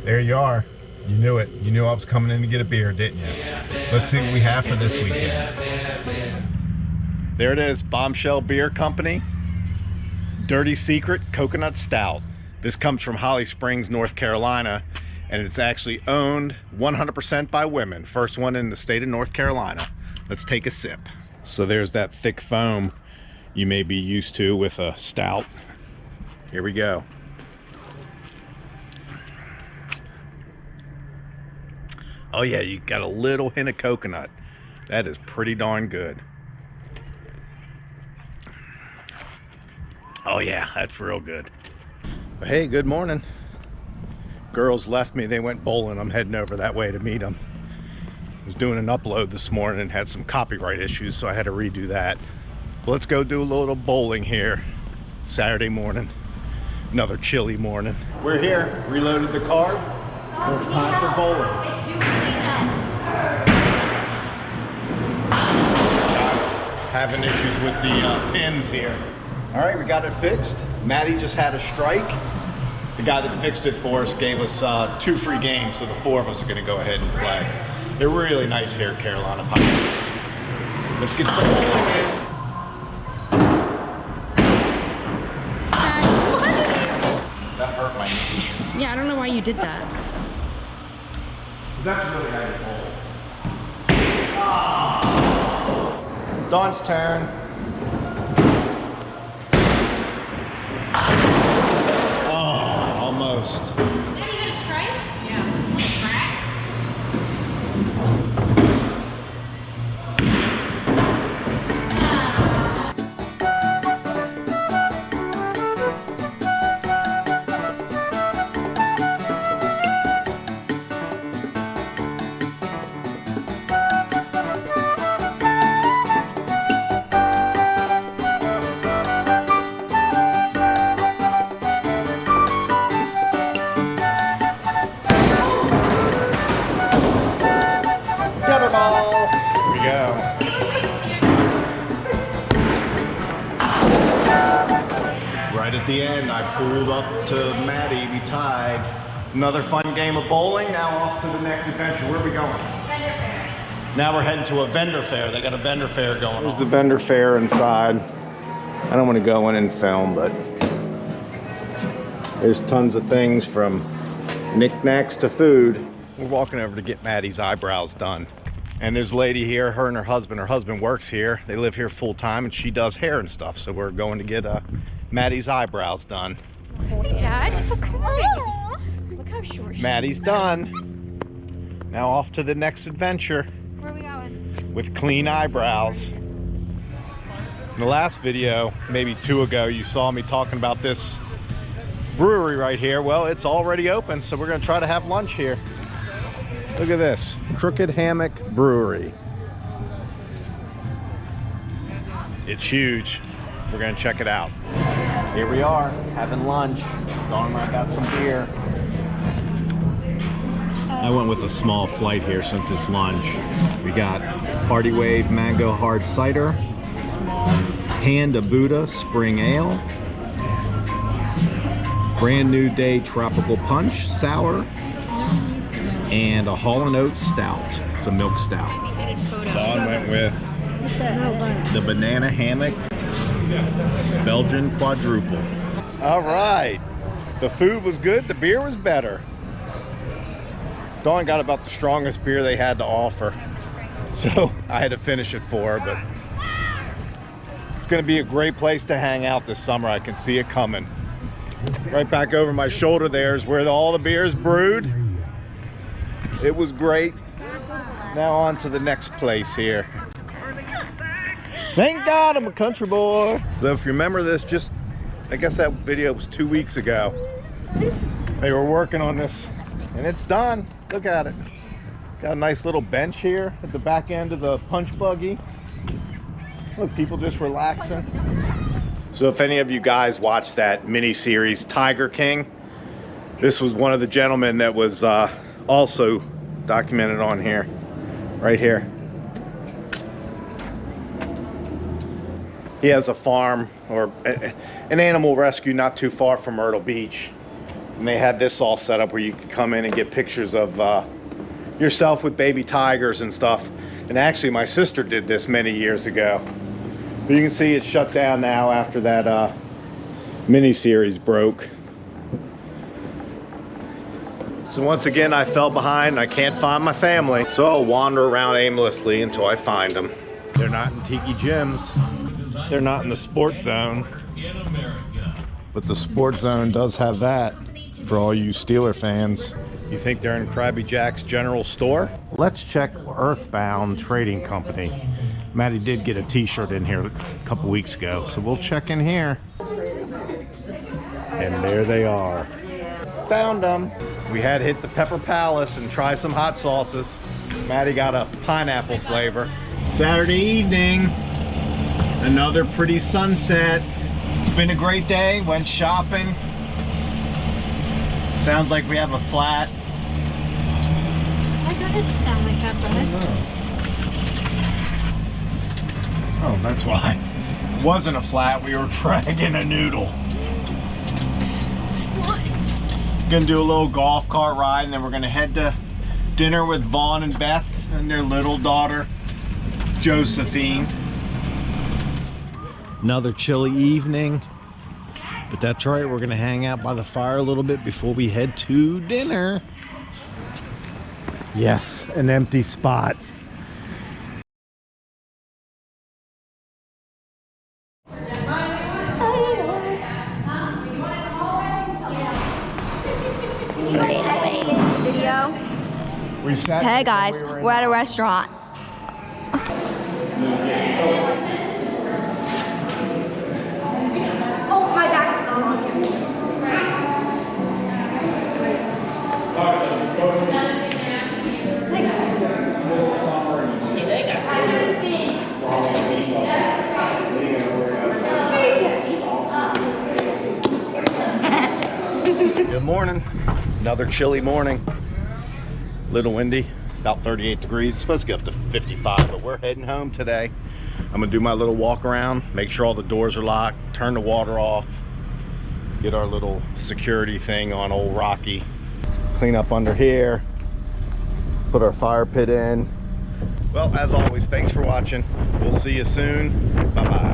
There you are. You knew it. You knew I was coming in to get a beer, didn't you? Let's see what we have for this weekend. There it is, Bombshell Beer Company. Dirty Secret Coconut Stout. This comes from Holly Springs, North Carolina, and it's actually owned 100% by women. First one in the state of North Carolina. Let's take a sip. So there's that thick foam you may be used to with a stout. Here we go. Oh yeah, you got a little hint of coconut. That is pretty darn good. Oh yeah, that's real good. But hey, good morning. Girls left me, they went bowling. I'm heading over that way to meet them. I was doing an upload this morning and had some copyright issues, so I had to redo that. Let's go do a little bowling here. Saturday morning, another chilly morning. We're here, reloaded the car. It's time for bowling. Having issues with the pins here. All right, we got it fixed. Maddie just had a strike. The guy that fixed it for us gave us 2 free games, so the 4 of us are gonna go ahead and play. They're really nice here at Carolina Pirates. Let's get some bowling in. That hurt my knee. Yeah, I don't know why you did that. That's really how you bowl. Ah. Dawn's turn. Oh, almost. Now you got a strike? Yeah. Crack? At the end, I pulled up to Maddie, we tied. Another fun game of bowling. Now off to the next adventure. Where are we going? Vendor fair. Now we're heading to a vendor fair. They got a vendor fair going on. There's the vendor fair inside. I don't want to go in and film, but there's tons of things from knickknacks to food. We're walking over to get Maddie's eyebrows done. And there's a lady here, her and her husband works here. They live here full time and she does hair and stuff. So we're going to get Maddie's eyebrows done. Hey Dad, look how short she Maddie's done. Now off to the next adventure. Where are we going? With clean eyebrows. In the last video, maybe 2 ago, you saw me talking about this brewery right here. Well, it's already open, so we're gonna try to have lunch here. Look at this, Crooked Hammock Brewery. It's huge. We're gonna check it out. Here we are, having lunch. Dawn and I got some beer. I went with a small flight here since it's lunch. We got Party Wave Mango Hard Cider, Hand of Buddha Spring Ale, Brand New Day Tropical Punch Sour, and a Hall & Oates Stout. It's a milk stout. Dawn went with the Banana Hammock Belgian Quadruple. All right, the food was good, the beer was better. Dawn got about the strongest beer they had to offer, so I had to finish it for her, but it's gonna be a great place to hang out this summer. I can see it coming. Right back over my shoulder there is where all the beer is brewed. It was great. Now on to the next place here. Thank God I'm a country boy. So if you remember this, just, I guess that video was 2 weeks ago. They were working on this and it's done. Look at it. Got a nice little bench here at the back end of the punch buggy. Look, people just relaxing. So if any of you guys watched that mini series Tiger King, this was one of the gentlemen that was also documented on here, right here. He has a farm or an animal rescue not too far from Myrtle Beach. And they had this all set up where you could come in and get pictures of yourself with baby tigers and stuff. And actually my sister did this many years ago. But you can see it's shut down now after that mini-series broke. So once again, I fell behind and I can't find my family. So I'll wander around aimlessly until I find them. They're not in Tiki Gyms. They're not in the Sports Zone. But the Sports Zone does have that for all you Steeler fans. You think they're in Krabby Jack's General Store? Let's check Earthbound Trading Company. Maddie did get a t-shirt in here a couple weeks ago, so we'll check in here. And there they are. Found them. We had hit the Pepper Palace and try some hot sauces. Maddie got a pineapple flavor. Saturday evening, another pretty sunset. It's been a great day. Went shopping. Sounds like we have a flat. Why does it sound like that, Brett? Oh, that's why. It wasn't a flat. We were dragging a noodle. What? Gonna do a little golf cart ride, and then we're gonna head to dinner with Vaughn and Beth and their little daughter Josephine. Another chilly evening, but that's right, we're gonna hang out by the fire a little bit before we head to dinner. Yes, an empty spot. Video. Hey guys, we're at a restaurant. Oh, my back is not on. Good morning. Another chilly morning. Little windy, about 38 degrees. It's supposed to get up to 55, but we're heading home today. I'm gonna do my little walk around, make sure all the doors are locked, turn the water off, get our little security thing on old Rocky, clean up under here, put our fire pit in. Well, as always, thanks for watching. We'll see you soon. Bye-bye.